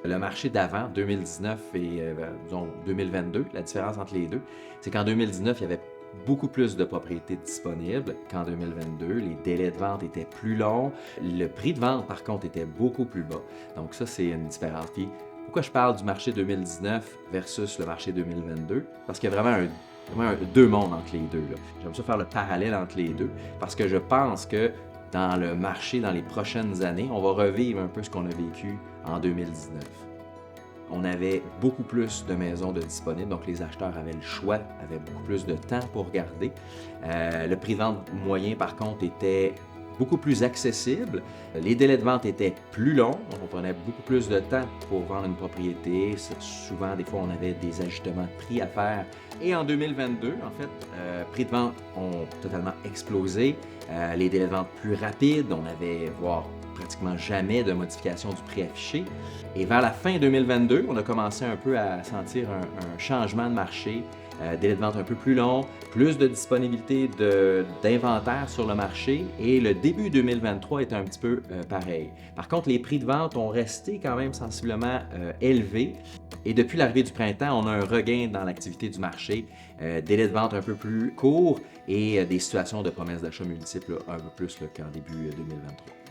Le marché d'avant, 2019 et disons 2022, la différence entre les deux, c'est qu'en 2019, il y avait beaucoup plus de propriétés disponibles qu'en 2022. Les délais de vente étaient plus longs. Le prix de vente, par contre, était beaucoup plus bas. Donc ça, c'est une différence. Puis pourquoi je parle du marché 2019 versus le marché 2022? Parce qu'il y a vraiment deux mondes entre les deux, là. J'aime ça faire le parallèle entre les deux parce que je pense que dans le marché, dans les prochaines années, on va revivre un peu ce qu'on a vécu en 2019. On avait beaucoup plus de maisons de disponibles, donc les acheteurs avaient le choix, avaient beaucoup plus de temps pour regarder. Le prix de vente moyen, par contre, était beaucoup plus accessible. Les délais de vente étaient plus longs, donc on prenait beaucoup plus de temps pour vendre une propriété. Souvent, des fois, on avait des ajustements de prix à faire. Et en 2022, en fait, prix de vente ont totalement explosé. Les délais de vente plus rapides, on avait, voire pratiquement jamais de modification du prix affiché. Et vers la fin 2022, on a commencé un peu à sentir un changement de marché, délai de vente un peu plus long, plus de disponibilité d'inventaire sur le marché et le début 2023 est un petit peu pareil. Par contre, les prix de vente ont resté quand même sensiblement élevés et depuis l'arrivée du printemps, on a un regain dans l'activité du marché, délai de vente un peu plus court et des situations de promesses d'achat multiples un peu plus qu'en début 2023.